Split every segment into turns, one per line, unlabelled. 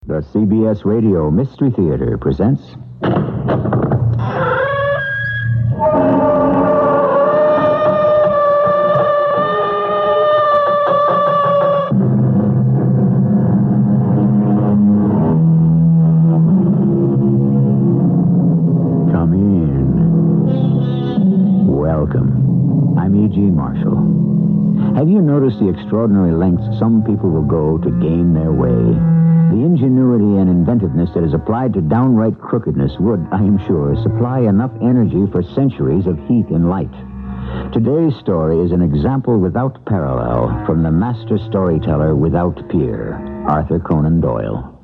The CBS Radio Mystery Theater presents... Come in. Welcome. I'm E.G. Marshall. Have you noticed the extraordinary lengths some people will go to gain their way? The ingenuity and inventiveness that is applied to downright crookedness would, I am sure, supply enough energy for centuries of heat and light. Today's story is an example without parallel from the master storyteller without peer, Arthur Conan Doyle.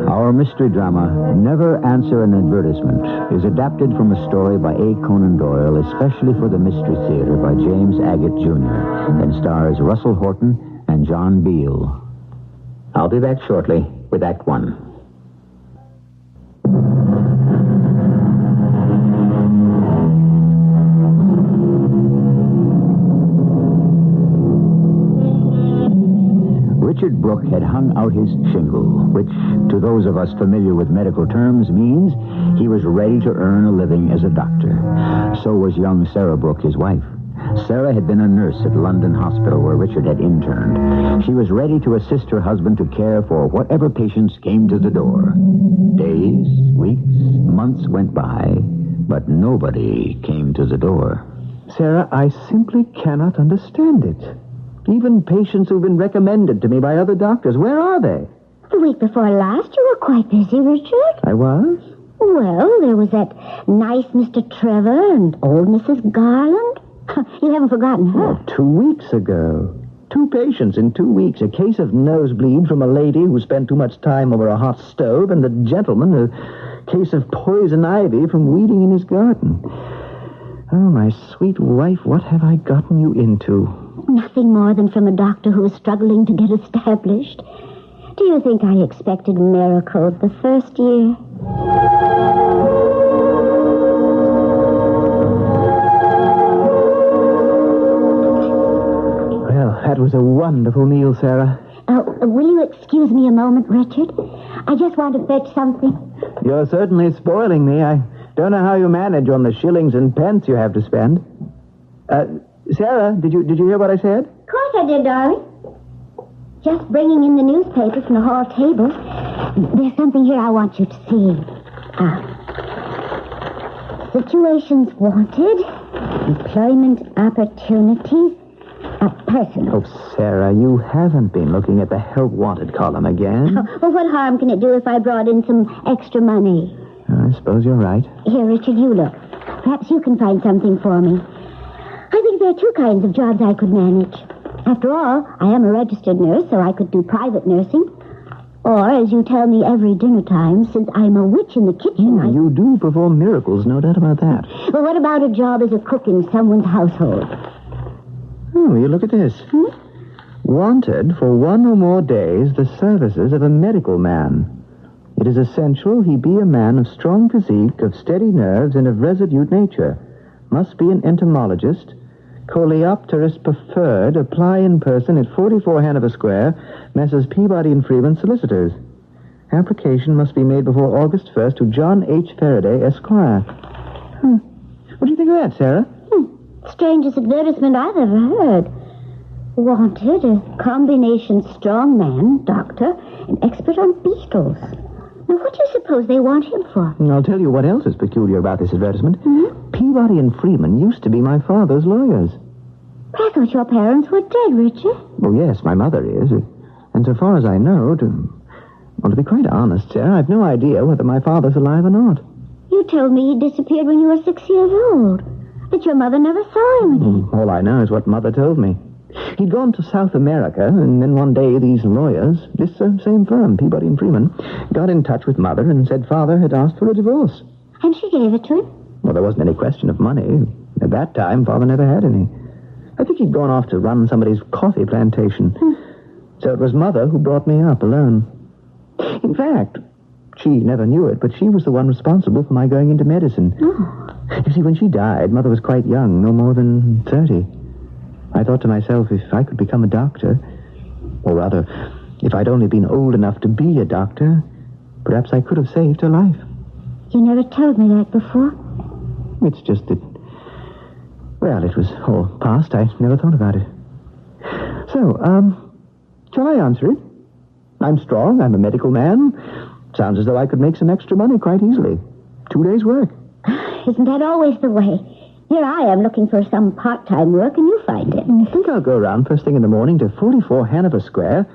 Our mystery drama, Never Answer an Advertisement, is adapted from a story by A. Conan Doyle, especially for the Mystery Theater by James Agate, Jr., and stars Russell Horton and John Beale. I'll be back shortly with Act One. Richard Brooke had hung out his shingle, which, to those of us familiar with medical terms, means he was ready to earn a living as a doctor. So was young Sarah Brooke, his wife. Sarah had been a nurse at London Hospital where Richard had interned. She was ready to assist her husband to care for whatever patients came to the door. Days, weeks, months went by, but nobody came to the door.
Sarah, I simply cannot understand it. Even patients who've been recommended to me by other doctors, where are they?
The week before last, you were quite busy, Richard.
I was?
Well, there was that nice Mr. Trevor and old Mrs. Garland. You haven't forgotten her.
Oh, 2 weeks ago. 2 patients in 2 weeks. A case of nosebleed from a lady who spent too much time over a hot stove, and the gentleman, a case of poison ivy from weeding in his garden. Oh, my sweet wife, what have I gotten you into?
Nothing more than from a doctor who was struggling to get established. Do you think I expected miracles the first year?
Well, that was a wonderful meal, Sarah.
Will you excuse me a moment, Richard? I just want to fetch something.
You're certainly spoiling me. I don't know how you manage on the shillings and pence you have to spend. Sarah, did you hear what I said?
Of course I did, darling. Just bringing in the newspaper from the hall table. There's something here I want you to see. Situations wanted, employment opportunities, personal.
Oh, Sarah, you haven't been looking at the help wanted column again.
Well, what harm can it do if I brought in some extra money?
I suppose you're right.
Here, Richard, you look. Perhaps you can find something for me. I think there are 2 kinds of jobs I could manage. After all, I am a registered nurse, so I could do private nursing. Or, as you tell me every dinner time, since I'm a witch in the kitchen,
You do perform miracles, no doubt about that.
Well, what about a job as a cook in someone's household?
Oh, you look at this. Wanted for 1 or more days the services of a medical man. It is essential he be a man of strong physique, of steady nerves, and of resolute nature. Must be an entomologist. Coleopterist preferred. Apply in person at 44 Hanover Square, Messrs. Peabody and Freeman, solicitors. Application must be made before August 1st to John H. Faraday, Esquire. What do you think of that, Sarah?
Strangest advertisement I've ever heard. Wanted a combination strong man, doctor, and expert on beetles. Now, what do you suppose they want him for?
I'll tell you what else is peculiar about this advertisement. Peabody and Freeman used to be my father's lawyers.
But I thought your parents were dead, Richard.
Oh, yes, my mother is. And so far as I know, to be quite honest, Sarah, I've no idea whether my father's alive or not.
You told me he disappeared when you were 6 years old. But your mother never saw him again.
All I know is what Mother told me. He'd gone to South America, and then one day these lawyers, this same firm, Peabody and Freeman, got in touch with Mother and said Father had asked for a divorce.
And she gave it to him?
Well, there wasn't any question of money. At that time, Father never had any. I think he'd gone off to run somebody's coffee plantation. So it was Mother who brought me up alone. In fact, she never knew it, but she was the one responsible for my going into medicine.
Oh.
You see, when she died, Mother was quite young, no more than 30. I thought to myself, if I could become a doctor, or rather, if I'd only been old enough to be a doctor, perhaps I could have saved her life.
You never told me that before.
It's just that, well, it was all past. I never thought about it. So, shall I answer it? I'm strong. I'm a medical man. Sounds as though I could make some extra money quite easily. 2 days' work.
Isn't that always the way? Here I am looking for some part-time work, and you find it.
I think I'll go around first thing in the morning to 44 Hanover Square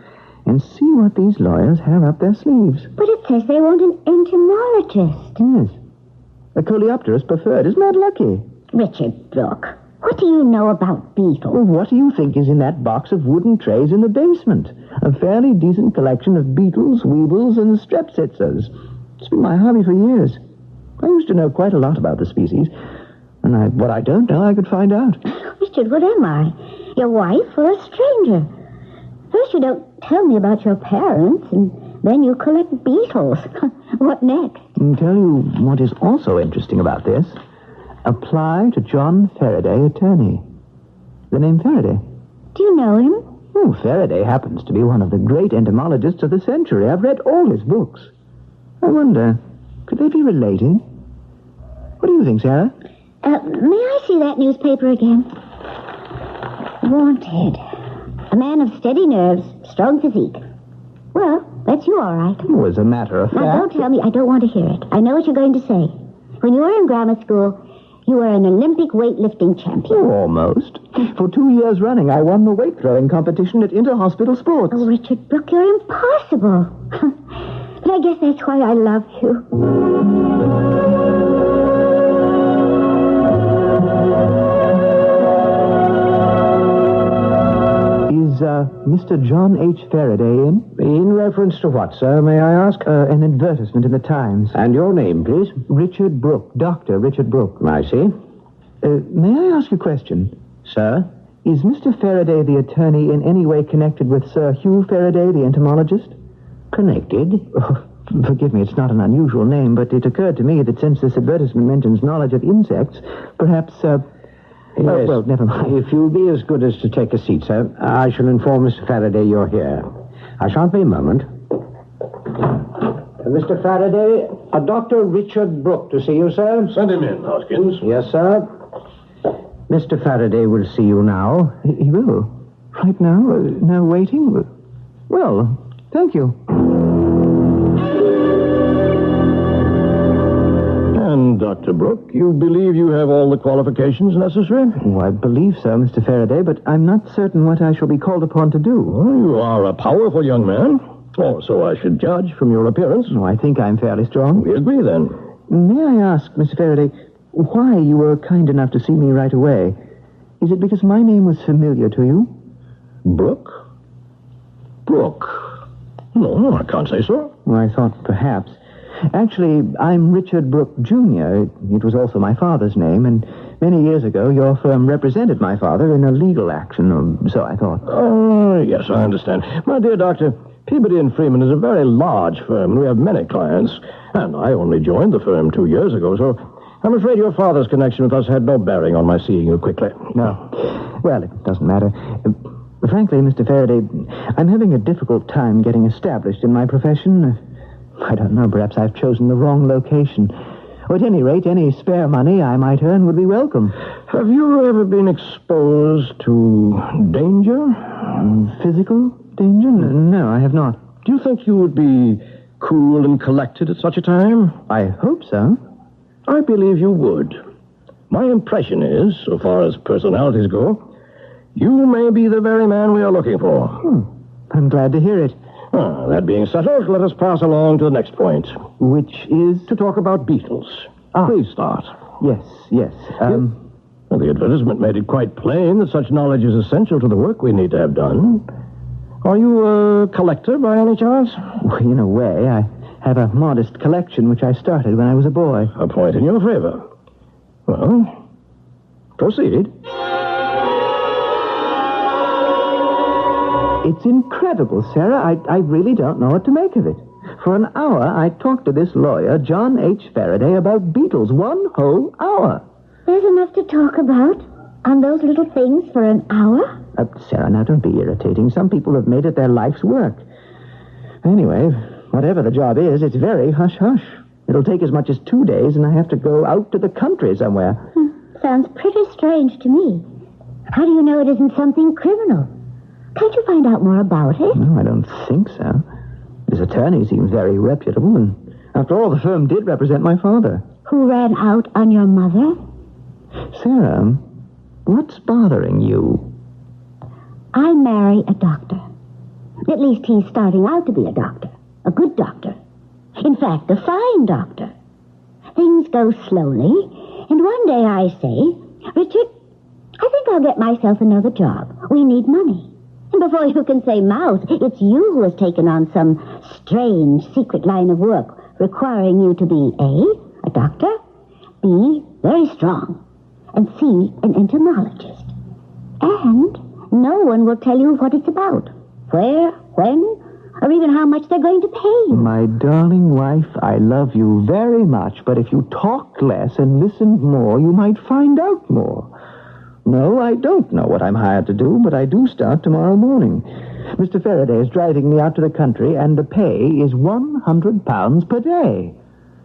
and see what these lawyers have up their sleeves.
But it says they want an entomologist.
Yes. A coleopterist preferred. Isn't that lucky?
Richard Brooke, what do you know about beetles?
Well, what do you think is in that box of wooden trays in the basement? A fairly decent collection of beetles, weevils, and strepsitzers. It's been my hobby for years. I used to know quite a lot about the species. And what I don't know, I could find out.
Richard, what am I? Your wife or a stranger? First you don't tell me about your parents, and then you collect beetles. What next?
I'll tell you what is also interesting about this. Apply to John Faraday, attorney. The name Faraday.
Do you know him?
Oh, Faraday happens to be one of the great entomologists of the century. I've read all his books. I wonder, could they be related? What do you think, Sarah?
May I see that newspaper again? Wanted. A man of steady nerves, strong physique. Well, that's you, all right.
Oh, as a matter of fact...
Now, don't tell me. I don't want to hear it. I know what you're going to say. When you were in grammar school, you were an Olympic weightlifting champion.
Oh, almost. For 2 years running, I won the weight-throwing competition at Inter-Hospital Sports.
Oh, Richard Brooke, you're impossible. But I guess that's why I love you.
Is Mr. John H. Faraday in?
In reference to what, sir, may I ask?
An advertisement in the Times.
And your name, please?
Richard Brooke. Dr. Richard Brooke.
I see.
May I ask you a question?
Sir?
Is Mr. Faraday, the attorney, in any way connected with Sir Hugh Faraday, the entomologist?
Connected?
Oh, forgive me, it's not an unusual name, but it occurred to me that since this advertisement mentions knowledge of insects, perhaps,
Yes.
well, never mind.
If you'll be as good as to take a seat, sir, I shall inform Mr. Faraday you're here. I shan't be a moment. Mr. Faraday, Dr. Richard Brooke to see you, sir.
Send him in, Hoskins.
Yes, sir. Mr. Faraday will see you now.
He will? Right now? Now waiting? Well, thank you.
And, Dr. Brooke, you believe you have all the qualifications necessary?
Oh, I believe so, Mr. Faraday, but I'm not certain what I shall be called upon to do.
Well, you are a powerful young man. Or so I should judge from your appearance.
No, I think I'm fairly strong.
We agree, then.
May I ask, Mr. Faraday, why you were kind enough to see me right away? Is it because my name was familiar to you?
Brooke? Brooke? No, I can't say so.
Well, I thought perhaps. Actually, I'm Richard Brooke, Jr. It was also my father's name, and many years ago your firm represented my father in a legal action, or so I thought.
Oh, yes, I understand. My dear doctor, Peabody & Freeman is a very large firm, and we have many clients. And I only joined the firm 2 years ago, so I'm afraid your father's connection with us had no bearing on my seeing you quickly.
No. Well, it doesn't matter. Frankly, Mr. Faraday, I'm having a difficult time getting established in my profession. I don't know, perhaps I've chosen the wrong location. Or at any rate, any spare money I might earn would be welcome.
Have you ever been exposed to danger?
Physical danger? No, I have not.
Do you think you would be cool and collected at such a time?
I hope so.
I believe you would. My impression is, so far as personalities go, you may be the very man we are looking for.
I'm glad to hear it.
That being settled, let us pass along to the next point.
Which is?
To talk about beetles. Please start.
Yes.
The advertisement made it quite plain that such knowledge is essential to the work we need to have done. Are you a collector by any chance?
Well, in a way, I have a modest collection which I started when I was a boy.
A point in your favor. Well, proceed.
It's incredible, Sarah. I really don't know what to make of it. For an hour, I talked to this lawyer, John H. Faraday, about beetles. 1 whole hour.
to talk about on those little things for an hour?
Sarah, now don't be irritating. Some people have made it their life's work. Anyway, whatever the job is, it's very hush-hush. It'll take as much as 2 days, and I have to go out to the country somewhere.
Sounds pretty strange to me. How do you know it isn't something criminal? Can't you find out more about it?
No, I don't think so. His attorney seems very reputable, and after all, the firm did represent my father.
Who ran out on your mother?
Sarah, what's bothering you?
I marry a doctor. At least he's starting out to be a doctor. A good doctor. In fact, a fine doctor. Things go slowly, and one day I say, Richard, I think I'll get myself another job. We need money. And before you can say mouth, it's you who has taken on some strange secret line of work requiring you to be A, a doctor, B, very strong, and C, an entomologist. And no one will tell you what it's about, where, when, or even how much they're going to pay you.
My darling wife, I love you very much, but if you talked less and listened more, you might find out more. No, I don't know what I'm hired to do, but I do start tomorrow morning. Mr. Faraday is driving me out to the country, and the pay is £100 per day.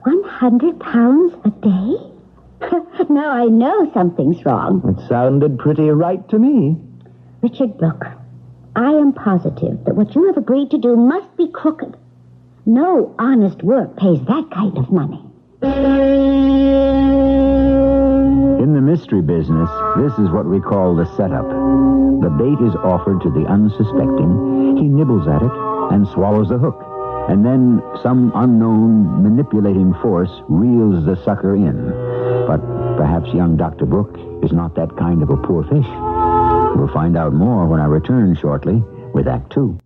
£100 a day? Now I know something's wrong.
It sounded pretty right to me.
Richard Brooke, I am positive that what you have agreed to do must be crooked. No honest work pays that kind of money.
In the mystery business, this is what we call the setup. The bait is offered to the unsuspecting. He nibbles at it and swallows the hook. And then some unknown manipulating force reels the sucker in. But perhaps young Dr. Brooke is not that kind of a poor fish. We'll find out more when I return shortly with Act Two.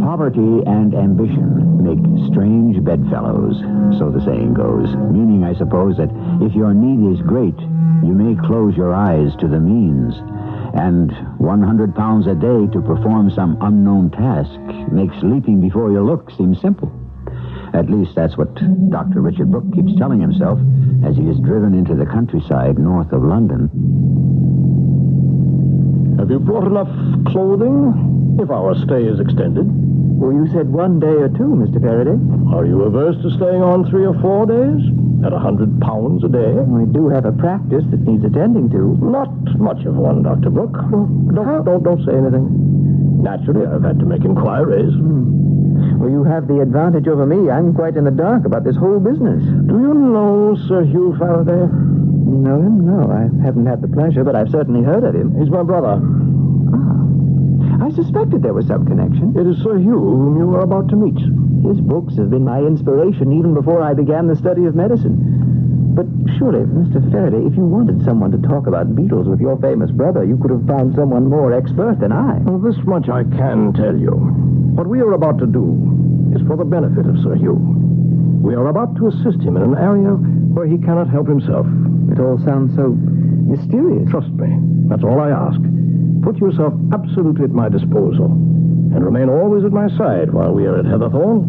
Poverty and ambition make strange bedfellows, so the saying goes. Meaning, I suppose, that if your need is great, you may close your eyes to the means. And £100 a day to perform some unknown task makes leaping before you look seem simple. At least that's what Dr. Richard Brooke keeps telling himself as he is driven into the countryside north of London.
Have you brought enough clothing? If our stay is extended.
Well, you said 1 day or two, Mr. Faraday.
Are you averse to staying on 3 or 4 days? At £100 a day?
I do have a practice that needs attending to.
Not much of one, Dr. Brooke. Don't say anything. Naturally, I've had to make inquiries.
Well, you have the advantage over me. I'm quite in the dark about this whole business.
Do you know Sir Hugh Faraday?
Know him? No, I haven't had the pleasure, but I've certainly heard of him.
He's my brother.
I suspected there was some connection.
It is Sir Hugh whom you are about to meet.
His books have been my inspiration even before I began the study of medicine. But surely, Mr. Faraday, if you wanted someone to talk about beetles with your famous brother, you could have found someone more expert than I.
Well, this much I can tell you. What we are about to do is for the benefit of Sir Hugh. We are about to assist him in an area where he cannot help himself.
It all sounds so mysterious.
Trust me, that's all I ask. Put yourself absolutely at my disposal, and remain always at my side while we are at Heatherthorne.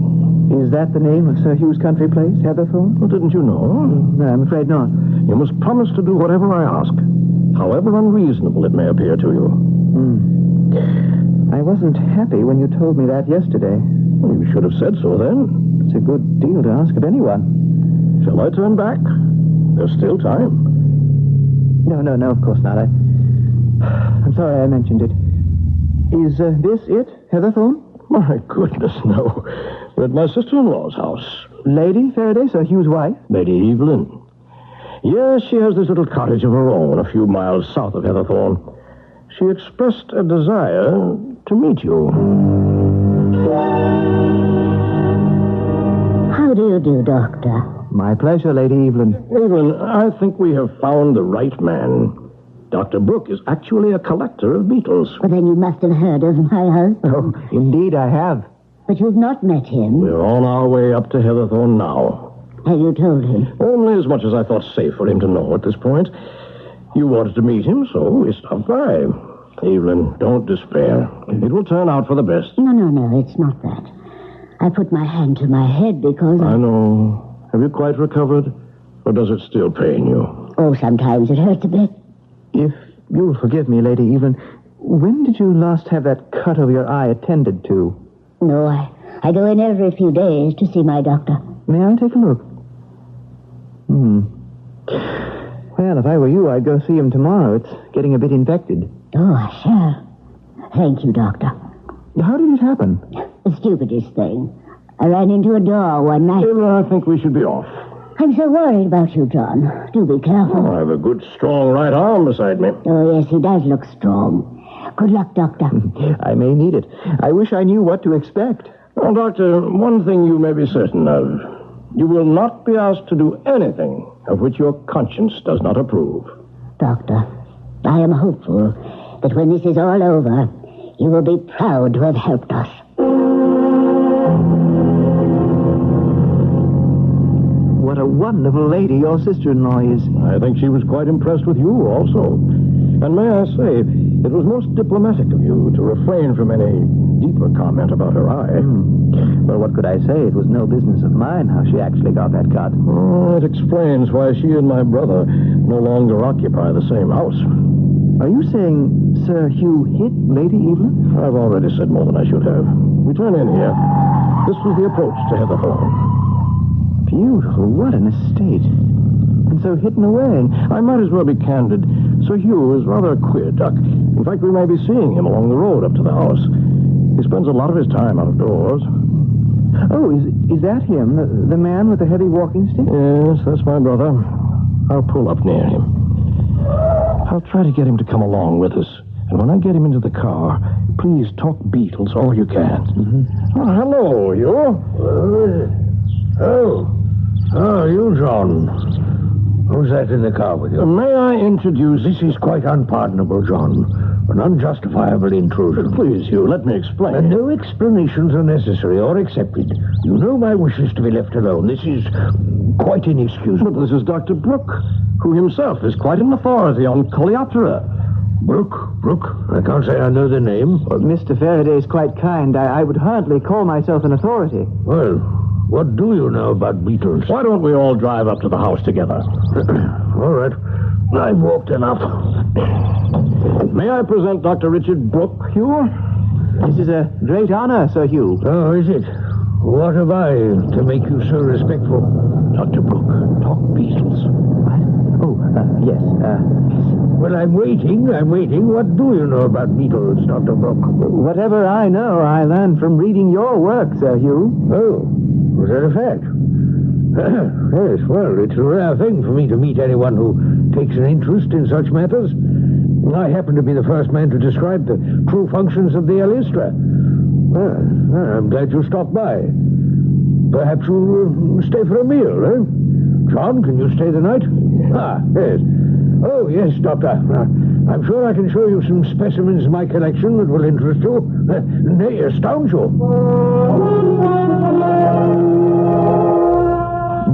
Is that the name of Sir Hugh's country place, Heatherthorne?
Well, didn't you know?
No, I'm afraid not.
You must promise to do whatever I ask, however unreasonable it may appear to you.
I wasn't happy when you told me that yesterday.
Well, you should have said so then.
It's a good deal to ask of anyone.
Shall I turn back? There's still time.
No, of course not. I'm sorry I mentioned it. Is this it, Heatherthorne?
My goodness, no. We're at my sister-in-law's house.
Lady Faraday, Sir Hugh's wife?
Lady Evelyn. Yes, she has this little cottage of her own a few miles south of Heatherthorne. She expressed a desire to meet you.
How do you do, Doctor?
My pleasure, Lady Evelyn.
Evelyn, I think we have found the right man. Dr. Brooke is actually a collector of beetles.
Well, then you must have heard of my husband.
Oh, indeed I have.
But you've not met him.
We're on our way up to Heatherthorne now.
Have you told him?
Only as much as I thought safe for him to know at this point. You wanted to meet him, so we stopped by. Evelyn, don't despair. It will turn out for the best.
No, it's not that. I put my hand to my head because
I know. Have you quite recovered? Or does it still pain you?
Oh, sometimes it hurts a bit.
If you'll forgive me, Lady Evelyn, when did you last have that cut over your eye attended to?
No, I go in every few days to see my doctor.
May I take a look? Well, if I were you, I'd go see him tomorrow. It's getting a bit infected.
Oh, sure. Thank you, doctor.
How did it happen?
The stupidest thing. I ran into a door one night.
Evelyn, I think we should be off.
I'm so worried about you, John. Do be careful.
I have a good, strong right arm beside me.
Oh, yes, he does look strong. Good luck, Doctor.
I may need it. I wish I knew what to expect.
Well, Doctor, one thing you may be certain of. You will not be asked to do anything of which your conscience does not approve.
Doctor, I am hopeful that when this is all over, you will be proud to have helped us.
What a wonderful lady your sister-in-law is.
I think she was quite impressed with you also. And may I say, it was most diplomatic of you to refrain from any deeper comment about her eye.
Well, what could I say? It was no business of mine how she actually got that cut.
Oh, it explains why she and my brother no longer occupy the same house.
Are you saying Sir Hugh hit Lady Evelyn?
I've already said more than I should have. We turn in here. This was the approach to Heatherthorne.
Beautiful. What an estate. And so hidden away.
I might as well be candid. Sir Hugh is rather a queer duck. In fact, we may be seeing him along the road up to the house. He spends a lot of his time out of doors.
Oh, is that him? The man with the heavy walking stick?
Yes, that's my brother. I'll pull up near him. I'll try to get him to come along with us. And when I get him into the car, please talk Beatles all you can. Oh, hello, you.
You, John. Who's that in the car with you?
May I introduce...
This is quite unpardonable, John. An unjustifiable intrusion.
Please, Hugh, let me explain.
And no explanations are necessary or accepted. You know my wish is to be left alone. This is quite inexcusable.
But this is Dr. Brooke, who himself is quite an authority on coleoptera.
Brooke? I can't say I know the name.
Well, Mr. Faraday's quite kind. I would hardly call myself an authority.
Well, what do you know about beetles?
Why don't we all drive up to the house together?
All right. I've walked enough.
May I present Dr. Richard Brooke, Hugh?
This is a great honor, Sir Hugh.
Oh, is it? What have I to make you so respectful?
Dr. Brooke, talk Beatles.
What? Oh, yes.
Well, I'm waiting. What do you know about beetles, Dr. Brooke?
Whatever I know, I learned from reading your work, Sir Hugh.
Oh, was that a fact? Yes, well, it's a rare thing for me to meet anyone who takes an interest in such matters. I happen to be the first man to describe the true functions of the Elistra. Well, I'm glad you stopped by. Perhaps you'll stay for a meal, eh? John, can you stay the night? Ah, yes. Oh, yes, Doctor. I'm sure I can show you some specimens in my collection that will interest you. Nay, astound you.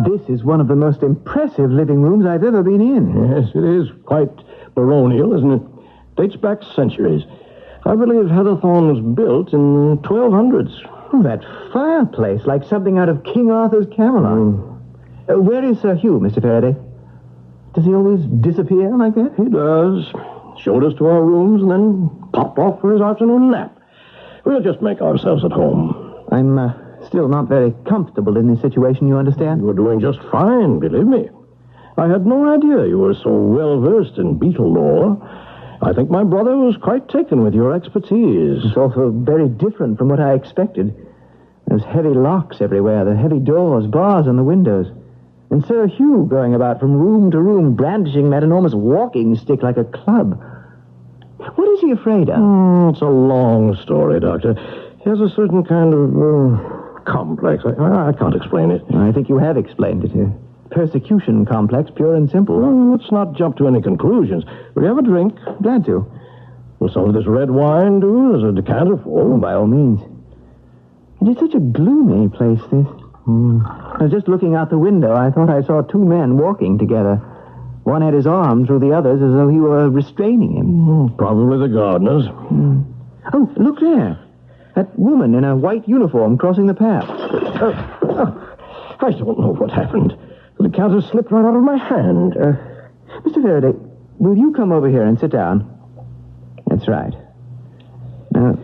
This is one of the most impressive living rooms I've ever been in.
Yes, it is quite baronial, isn't it? Dates back centuries. I believe Heatherthorne was built in the 1200s.
Oh, that fireplace, like something out of King Arthur's Camelot. Where is Sir Hugh, Mr. Faraday? Does he always disappear like that?
He does. Showed us to our rooms and then popped off for his afternoon nap. We'll just make ourselves at home.
I'm still not very comfortable in this situation, you understand?
You're doing just fine, believe me. I had no idea you were so well-versed in beetle lore. I think my brother was quite taken with your expertise.
It's also very different from what I expected. There's heavy locks everywhere, the heavy doors, bars on the windows. And Sir Hugh going about from room to room, brandishing that enormous walking stick like a club. What is he afraid of?
It's a long story, Doctor. He has a certain kind of complex. I can't explain it.
I think you have explained it. Persecution complex, pure and simple.
Well, let's not jump to any conclusions. Will you have a drink?
Glad to.
Will some of this red wine do? There's a decanter full.
Oh, by all means. It is such a gloomy place, this. I was just looking out the window. I thought I saw two men walking together. One had his arm through the other's as though he were restraining him.
Probably the gardener's.
Oh, look there. That woman in a white uniform crossing the path.
I don't know what happened. The decanter slipped right out of my hand.
Mr. Faraday, will you come over here and sit down? That's right. Now,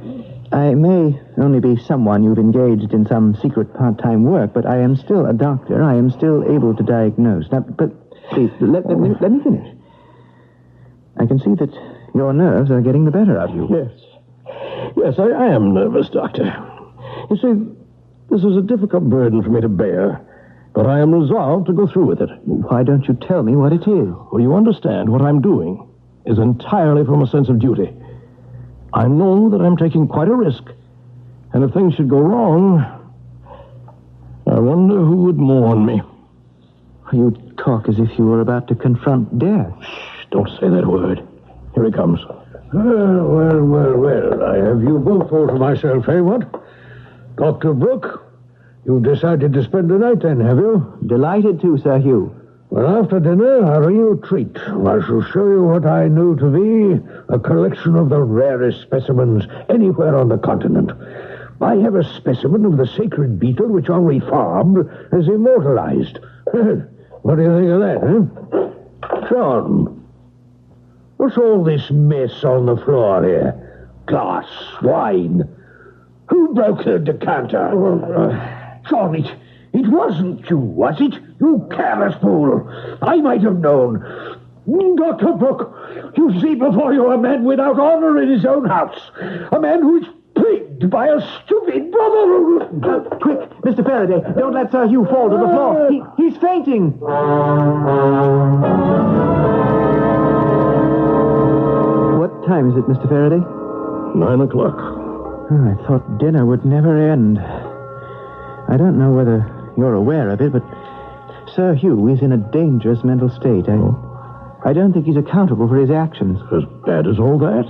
I may only be someone you've engaged in some secret part-time work, but I am still a doctor. I am still able to diagnose. Now, but please, let me finish. I can see that your nerves are getting the better of you.
Yes, I am nervous, Doctor. You see, this is a difficult burden for me to bear, but I am resolved to go through with it.
Why don't you tell me what it is?
Well, you understand what I'm doing is entirely from a sense of duty. I know that I'm taking quite a risk, and if things should go wrong, I wonder who would mourn me.
You talk as if you were about to confront death.
Shh, don't say that word. Here he comes.
Well. I have you both all to myself, eh, what? Dr. Brooke, you've decided to spend the night then, have you?
Delighted to, Sir Hugh.
Well, after dinner, a real treat. I shall show you what I know to be a collection of the rarest specimens anywhere on the continent. I have a specimen of the sacred beetle which Henri Fabre has immortalized. What do you think of that, eh? John, what's all this mess on the floor here? Glass, wine. Who broke the decanter? John, it wasn't you, was it? You careless fool. I might have known. Dr. Brooke, you see before you a man without honor in his own house. A man who is plagued by a stupid brother.
Quick, Mr. Faraday, don't let Sir Hugh fall to the floor. He's fainting. What time is it, Mr. Faraday?
9 o'clock.
Oh, I thought dinner would never end. I don't know whether you're aware of it, but Sir Hugh is in a dangerous mental state. I don't think he's accountable for his actions.
As bad as all that?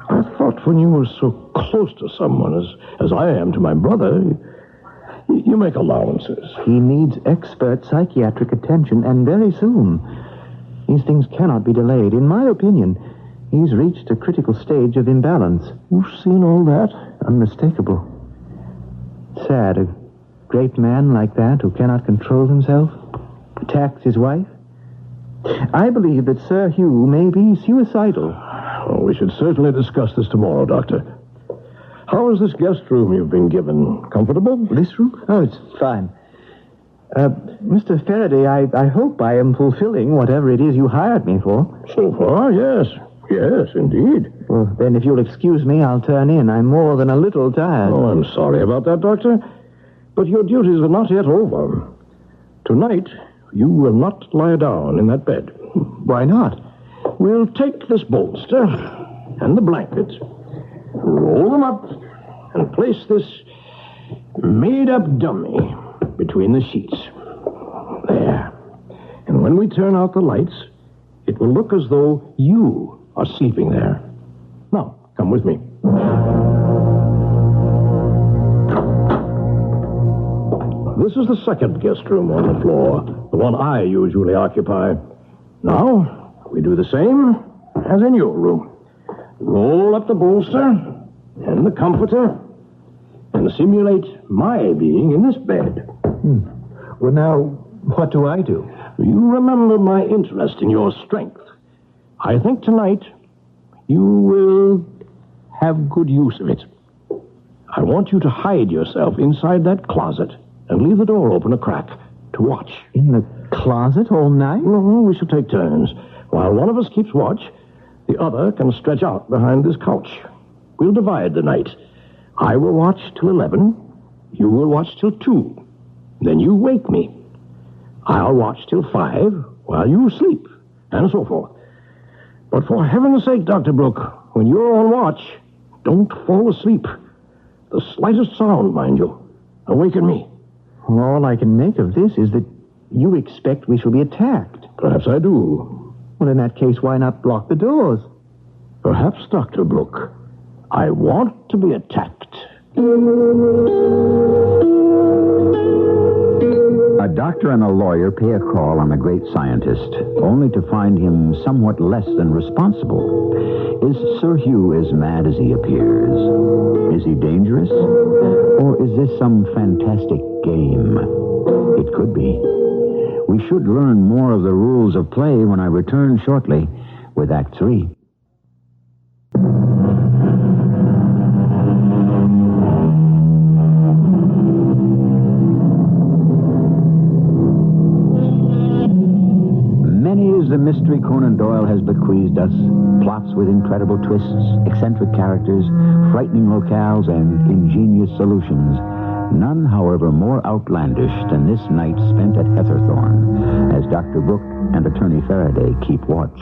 I thought when you were so close to someone as I am to my brother, you make allowances.
He needs expert psychiatric attention, and very soon. These things cannot be delayed. In my opinion, he's reached a critical stage of imbalance.
You've seen all that?
Unmistakable. Sad, a great man like that who cannot control himself, attacks his wife. I believe that Sir Hugh may be suicidal.
Oh, we should certainly discuss this tomorrow, Doctor. How is this guest room you've been given? Comfortable?
This room? Oh, it's fine. Mr. Faraday, I hope I am fulfilling whatever it is you hired me for.
So far, yes. Yes, indeed.
Well, then if you'll excuse me, I'll turn in. I'm more than a little tired.
Oh, I'm sorry about that, Doctor. But your duties are not yet over. Tonight, you will not lie down in that bed.
Why not?
We'll take this bolster and the blanket, roll them up, and place this made-up dummy between the sheets. There. And when we turn out the lights, it will look as though you are sleeping there. Now, come with me. This is the second guest room on the floor, the one I usually occupy. Now, we do the same as in your room. Roll up the bolster and the comforter and simulate my being in this bed.
Well, now, what do I do?
You remember my interest in your strength. I think tonight you will have good use of it. I want you to hide yourself inside that closet and leave the door open a crack to watch.
In the closet all night?
No, we shall take turns. While one of us keeps watch, the other can stretch out behind this couch. We'll divide the night. I will watch till 11. You will watch till 2. Then you wake me. I'll watch till 5 while you sleep, and so forth. But for heaven's sake, Dr. Brooke, when you're on watch, don't fall asleep. The slightest sound, mind you. Awaken me.
Well, all I can make of this is that you expect we shall be attacked.
Perhaps I do.
Well, in that case, why not block the doors?
Perhaps, Dr. Brooke, I want to be attacked.
A doctor and a lawyer pay a call on a great scientist, only to find him somewhat less than responsible. Is Sir Hugh as mad as he appears? Is he dangerous? Or is this some fantastic game? It could be. We should learn more of the rules of play when I return shortly with Act 3. The mystery Conan Doyle has bequeathed us, plots with incredible twists, eccentric characters, frightening locales, and ingenious solutions. None, however, more outlandish than this night spent at Heatherthorne, as Dr. Brooke and Attorney Faraday keep watch.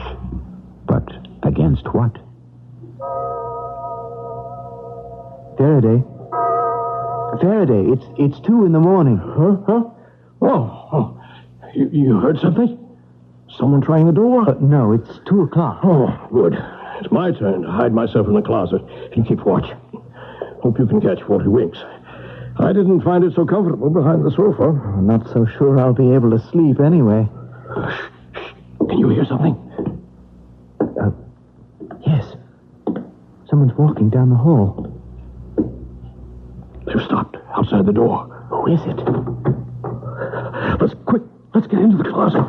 But against what?
Faraday, it's 2 in the morning.
Huh? Oh. You heard something? Someone trying the door?
No, it's 2 o'clock.
Oh, good. It's my turn to hide myself in the closet and keep watch. Hope you can catch 40 winks. I didn't find it so comfortable behind the sofa.
I'm not so sure I'll be able to sleep anyway.
Shh. Can you hear something?
Yes. Someone's walking down the hall.
They've stopped outside the door.
Who is it?
Let's get into the closet.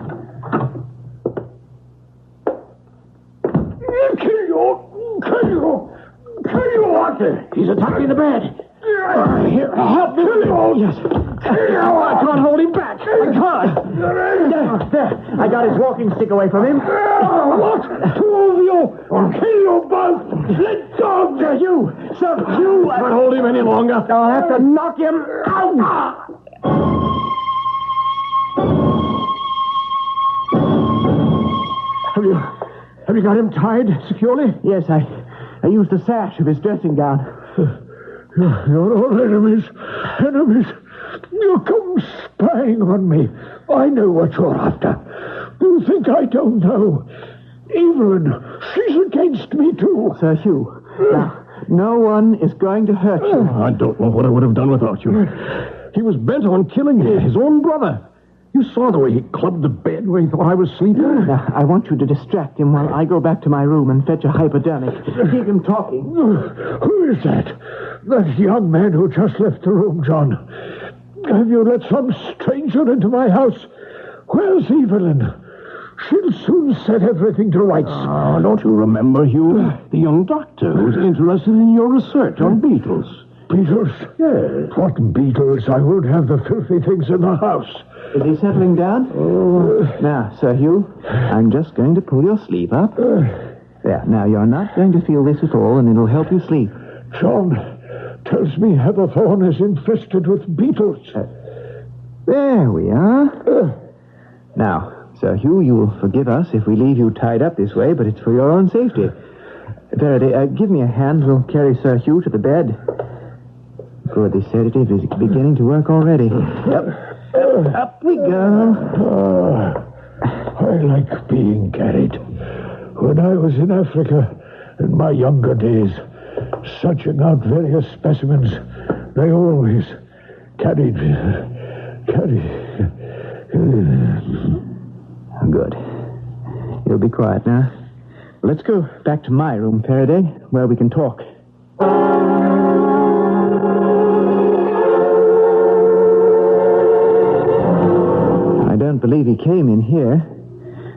Kill you, Arthur. He's attacking the bed. Here, help me. Yes. I can't hold him back. I can't.
There. I got his walking stick away from him.
What? 2 of you. I'll kill you both. Let go. You. I can't hold him any longer.
I'll have to knock him out.
Have you got him tied securely?
Yes, I used the sash of his dressing gown.
You're all enemies. You come spying on me. I know what you're after. You think I don't know? Evelyn, she's against me too.
Sir Hugh, now, no one is going to hurt you.
I don't know what I would have done without you. He was bent on killing his own brother. You saw the way he clubbed the bed where he thought I was sleeping.
Now, I want you to distract him while I go back to my room and fetch a hypodermic. Keep him talking.
Who is that? That young man who just left the room, John. Have you let some stranger into my house? Where's Evelyn? She'll soon set everything to rights.
Oh, don't you remember, Hugh? The young doctor who's interested in your research on beetles.
Beetles?
Yes.
What beetles? I won't have the filthy things in the house.
Is he settling down? Now, Sir Hugh, I'm just going to pull your sleeve up. There, now you're not going to feel this at all, and it'll help you sleep.
John tells me Heatherthorne is infested with beetles.
There we are. Now, Sir Hugh, you will forgive us if we leave you tied up this way, but it's for your own safety. Faraday, give me a hand. We'll carry Sir Hugh to the bed. Good, the sedative is beginning to work already. Up we go.
I like being carried. When I was in Africa, in my younger days, searching out various specimens, they always carried.
Good. You'll be quiet now. Let's go back to my room, Faraday, where we can talk. I don't believe he came in here.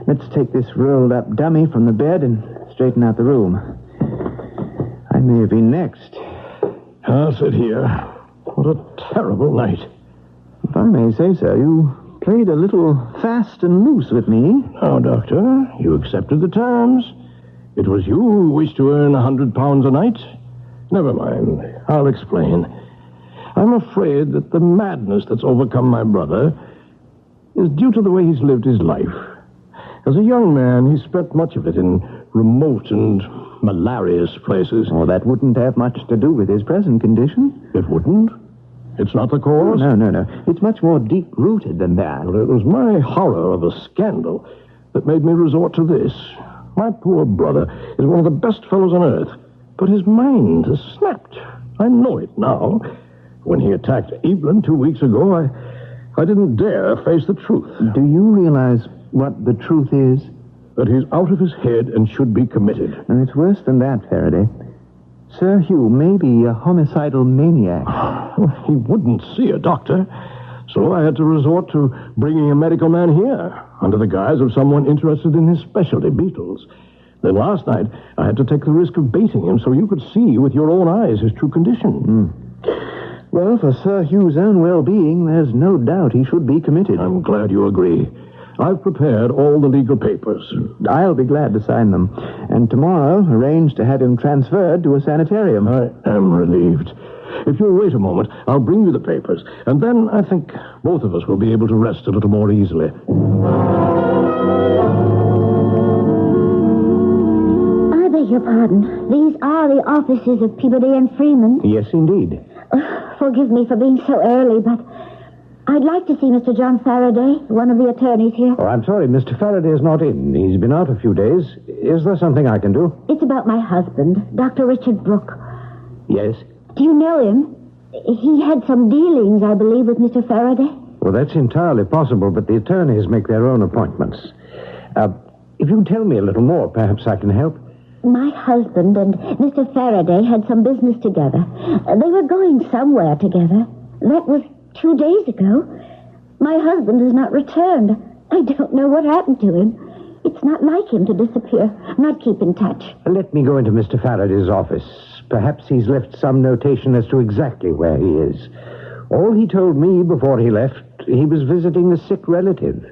Let's take this rolled-up dummy from the bed and straighten out the room. I may have been next.
I'll sit here. What a terrible night.
If I may say so, you played a little fast and loose with me.
Now, Doctor, you accepted the terms. It was you who wished to earn £100 a night. Never mind. I'll explain. I'm afraid that the madness that's overcome my brother is due to the way he's lived his life. As a young man, he spent much of it in remote and malarious places.
Oh, that wouldn't have much to do with his present condition.
It wouldn't? It's not the cause?
No. It's much more deep-rooted than that.
Well, it was my horror of a scandal that made me resort to this. My poor brother is one of the best fellows on earth, but his mind has snapped. I know it now. When he attacked Evelyn 2 weeks ago, I didn't dare face the truth.
Do you realize what the truth is?
That he's out of his head and should be committed.
And it's worse than that, Faraday. Sir Hugh may be a homicidal maniac.
He wouldn't see a doctor. So I had to resort to bringing a medical man here, under the guise of someone interested in his specialty, beetles. Then last night, I had to take the risk of baiting him so you could see with your own eyes his true condition.
Well, for Sir Hugh's own well-being, there's no doubt he should be committed.
I'm glad you agree. I've prepared all the legal papers.
I'll be glad to sign them. And tomorrow, arrange to have him transferred to a sanitarium.
I am relieved. If you'll wait a moment, I'll bring you the papers. And then I think both of us will be able to rest a little more easily.
I beg your pardon. These are the offices of Peabody and Freeman.
Yes, indeed.
Forgive me for being so early, but I'd like to see Mr. John Faraday, one of the attorneys here.
Oh, I'm sorry, Mr. Faraday is not in. He's been out a few days. Is there something I can do?
It's about my husband, Dr. Richard Brooke.
Yes?
Do you know him? He had some dealings, I believe, with Mr. Faraday.
Well, that's entirely possible, but the attorneys make their own appointments. If you tell me a little more, perhaps I can help.
My husband and Mr. Faraday had some business together. They were going somewhere together. That was 2 days ago. My husband has not returned. I don't know what happened to him. It's not like him to disappear, not keep in touch.
Let me go into Mr. Faraday's office. Perhaps he's left some notation as to exactly where he is. All he told me before he left, he was visiting a sick relative.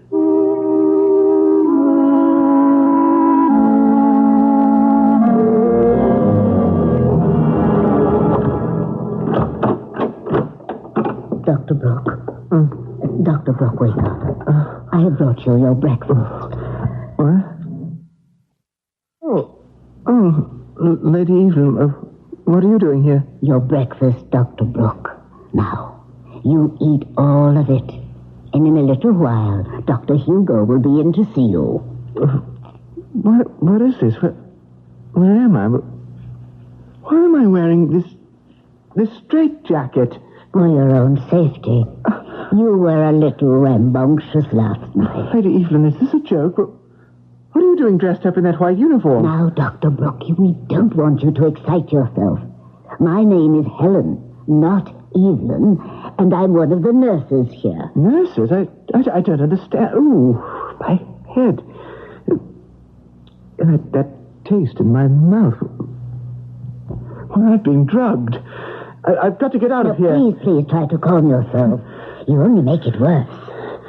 Dr. Brooke. Dr. Brooke, wake up. I have brought you your breakfast.
What? Lady Evelyn, what are you doing here?
Your breakfast, Dr. Brooke. Now, you eat all of it. And in a little while, Dr. Hugo will be in to see you.
What is this? Where am I? Why am I wearing this straitjacket?
For your own safety. You were a little rambunctious last night.
Lady Evelyn, is this a joke? What are you doing dressed up in that white uniform?
Now, Dr. Brooke, we don't want you to excite yourself. My name is Helen, not Evelyn, and I'm one of the nurses here.
Nurses? I don't understand. Ooh, my head. That taste in my mouth. Well, I've been drugged. I've got to get out of here.
Please try to calm yourself. You only make it worse.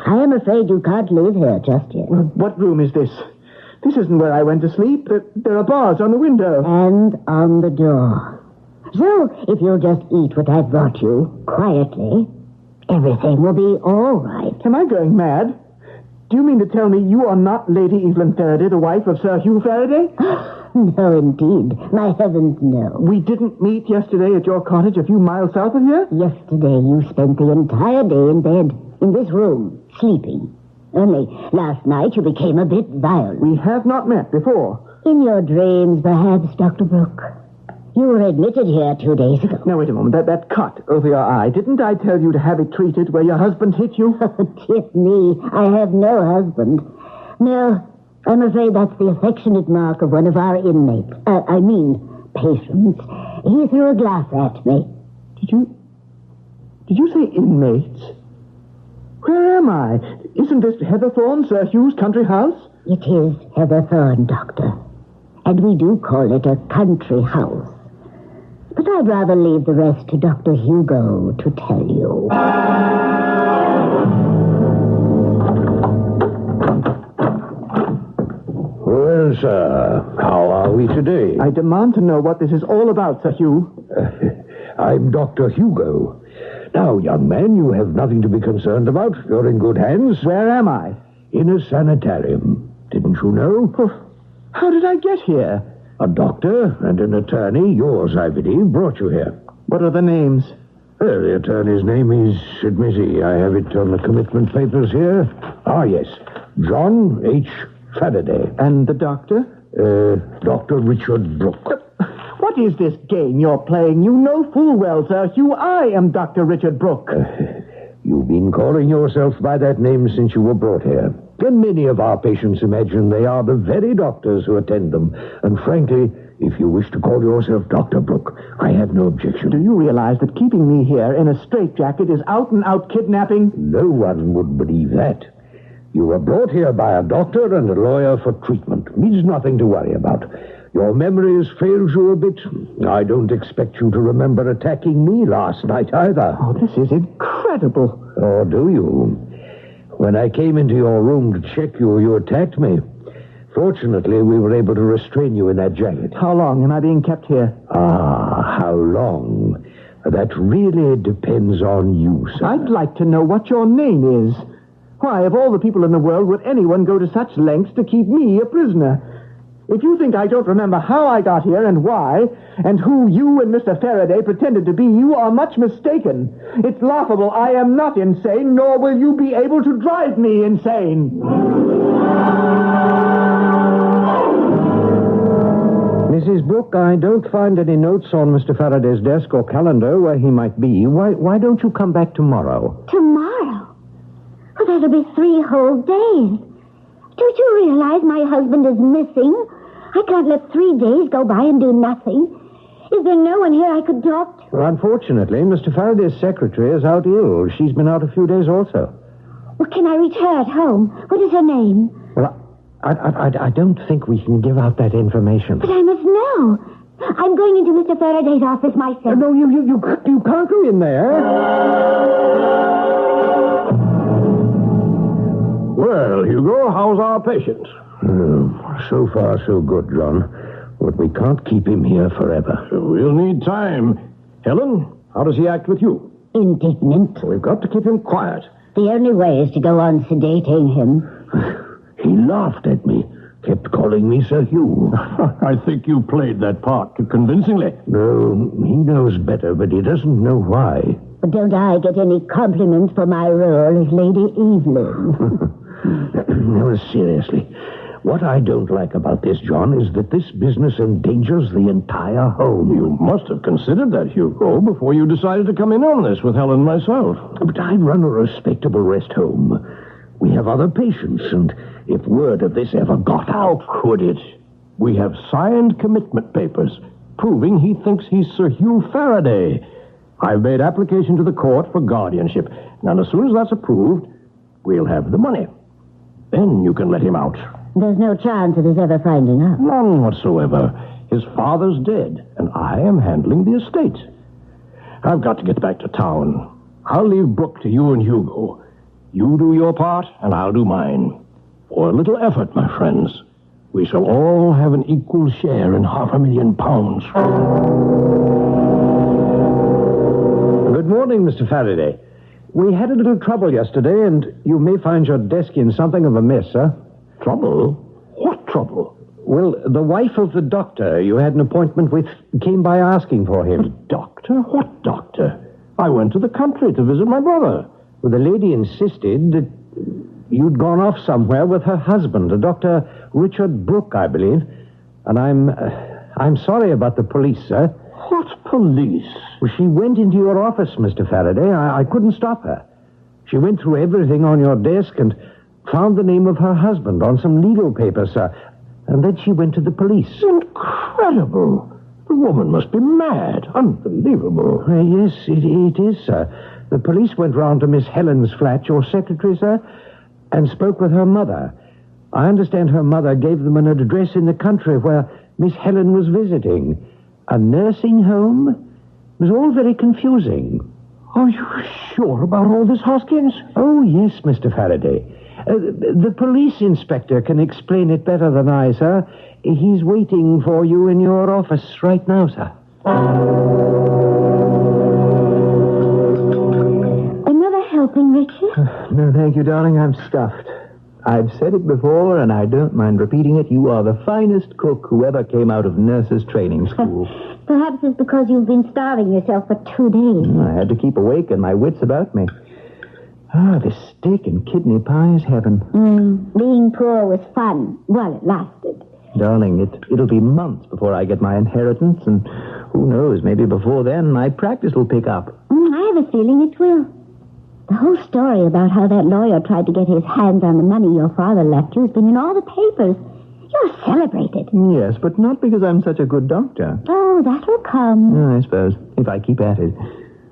I am afraid you can't live here just yet.
Well, what room is this? This isn't where I went to sleep. There are bars on the window.
And on the door. So, if you'll just eat what I've brought you, quietly, everything will be all right.
Am I going mad? Do you mean to tell me you are not Lady Evelyn Faraday, the wife of Sir Hugh Faraday?
No, indeed. My heavens, no.
We didn't meet yesterday at your cottage a few miles south of here?
Yesterday you spent the entire day in bed, in this room, sleeping. Only last night you became a bit violent.
We have not met before.
In your dreams, perhaps, Dr. Brooke. You were admitted here 2 days ago.
Now, wait a moment. That cut over your eye, didn't I tell you to have it treated where your husband hit you?
Dear me, I have no husband. No, I'm afraid that's the affectionate mark of one of our inmates. Patients. He threw a glass at me.
Did you say inmates? Where am I? Isn't this Heatherthorne, Sir Hugh's country house?
It is Heatherthorne, Doctor. And we do call it a country house. But I'd rather leave the rest to Dr. Hugo to tell you.
Well, sir, how are we today?
I demand to know what this is all about, Sir Hugh.
I'm Dr. Hugo. Now, young man, you have nothing to be concerned about. You're in good hands.
Where am I?
In a sanitarium. Didn't you know?
How did I get here?
A doctor and an attorney, yours, I believe, brought you here.
What are the names?
Well, the attorney's name is, admit me, I have it on the commitment papers here. Ah, yes, John H. Faraday.
And the doctor?
Dr. Richard Brooke.
What is this game you're playing? You know full well, Sir Hugh, I am Dr. Richard Brooke.
You've been calling yourself by that name since you were brought here. And many of our patients imagine they are the very doctors who attend them. And frankly, if you wish to call yourself Dr. Brooke, I have no objection.
Do you realize that keeping me here in a straitjacket is out-and-out kidnapping?
No one would believe that. You were brought here by a doctor and a lawyer for treatment. Means nothing to worry about. Your memory has failed you a bit. I don't expect you to remember attacking me last night either.
Oh, this is incredible.
Or do you? When I came into your room to check you, you attacked me. Fortunately, we were able to restrain you in that jacket.
How long am I being kept here?
How long? That really depends on you, sir.
I'd like to know what your name is. Why, of all the people in the world, would anyone go to such lengths to keep me a prisoner? If you think I don't remember how I got here and why, and who you and Mr. Faraday pretended to be, you are much mistaken. It's laughable. I am not insane, nor will you be able to drive me insane.
Mrs. Brooke, I don't find any notes on Mr. Faraday's desk or calendar where he might be. Why don't you come back tomorrow?
Tomorrow? Oh, that'll be 3 whole days. Don't you realize my husband is missing? I can't let 3 days go by and do nothing. Is there no one here I could talk to?
Well, unfortunately, Mr. Faraday's secretary is out ill. She's been out a few days also.
Well, can I reach her at home? What is her name?
Well, I don't think we can give out that information.
But I must know. I'm going into Mr. Faraday's office myself.
No, you can't go in there.
Well, Hugo, how's our patient?
So far, so good, John. But we can't keep him here forever.
We'll need time. Helen, how does he act with you?
Indignant.
We've got to keep him quiet.
The only way is to go on sedating him.
He laughed at me, kept calling me Sir Hugh.
I think you played that part too convincingly.
No, he knows better, but he doesn't know why.
But don't I get any compliments for my role as Lady Evelyn?
No, seriously. What I don't like about this, John, is that this business endangers the entire home.
You must have considered that, Hugo, before you decided to come in on this with Helen and myself.
But I run a respectable rest home. We have other patients, and if word of this ever got out...
How could it? We have signed commitment papers proving he thinks he's Sir Hugh Faraday. I've made application to the court for guardianship. Now, as soon as that's approved, we'll have the money. Then you can let him out.
There's no chance of his ever finding out.
None whatsoever. His father's dead, and I am handling the estate. I've got to get back to town. I'll leave Brooke to you and Hugo. You do your part, and I'll do mine. For a little effort, my friends, we shall all have an equal share in £500,000.
Good morning, Mr. Faraday. We had a little trouble yesterday, and you may find your desk in something of a mess, sir.
Trouble? What trouble?
Well, the wife of the doctor you had an appointment with came by asking for him.
Doctor? What doctor? I went to the country to visit my brother.
Well, the lady insisted that you'd gone off somewhere with her husband, a Dr. Richard Brooke, I believe. And I'm sorry about the police, sir.
What police?
Well, she went into your office, Mr. Faraday. I couldn't stop her. She went through everything on your desk and found the name of her husband on some legal papers, sir. And then she went to the police.
Incredible. The woman must be mad. Unbelievable.
Yes, it is, sir. The police went round to Miss Helen's flat, your secretary, sir, and spoke with her mother. I understand her mother gave them an address in the country where Miss Helen was visiting. A nursing home? It was all very confusing.
Are you sure about all this, Hoskins?
Oh, yes, Mr. Faraday. The police inspector can explain it better than I, sir. He's waiting for you in your office right now, sir.
Another helping, Richard?
No, thank you, darling. I'm stuffed. I've said it before, and I don't mind repeating it. You are the finest cook who ever came out of nurses' training school.
Perhaps it's because you've been starving yourself for 2 days.
I had to keep awake and my wits about me. This steak and kidney pie is heaven.
Being poor was fun while it lasted.
Darling, it'll be months before I get my inheritance, and who knows, maybe before then my practice will pick up.
I have a feeling it will. The whole story about how that lawyer tried to get his hands on the money your father left you has been in all the papers. You're celebrated.
Yes, but not because I'm such a good doctor.
Oh, that'll come.
I suppose, if I keep at it.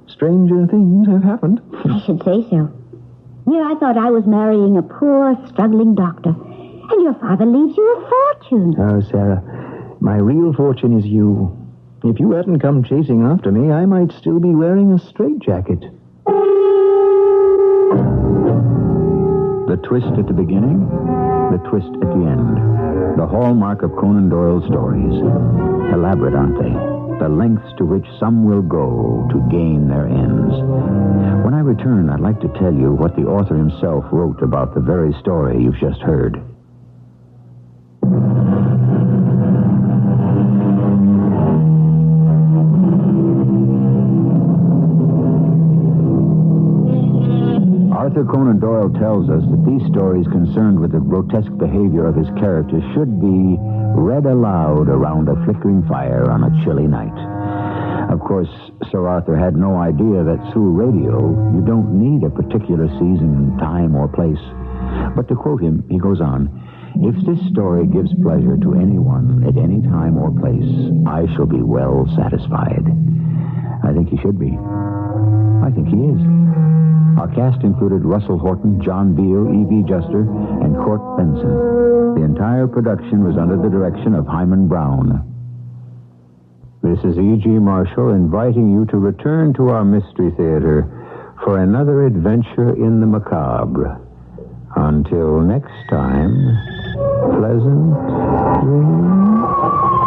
Stranger things have happened.
I should say so. Here I thought I was marrying a poor, struggling doctor, and your father leaves you a fortune.
Oh, Sarah, my real fortune is you. If you hadn't come chasing after me, I might still be wearing a straitjacket.
The twist at the beginning, the twist at the end. The hallmark of Conan Doyle's stories. Elaborate, aren't they? The lengths to which some will go to gain their ends. When I return, I'd like to tell you what the author himself wrote about the very story you've just heard. Arthur Conan Doyle tells us that these stories concerned with the grotesque behavior of his characters should be read aloud around a flickering fire on a chilly night. Of course, Sir Arthur had no idea that through radio, you don't need a particular season, time, or place. But to quote him, he goes on, "If this story gives pleasure to anyone at any time or place, I shall be well satisfied." I think he should be. I think he is. Our cast included Russell Horton, John Beale, E.B. Juster, and Court Benson. The entire production was under the direction of Hyman Brown. This is E.G. Marshall inviting you to return to our Mystery Theater for another adventure in the macabre. Until next time, pleasant dreams.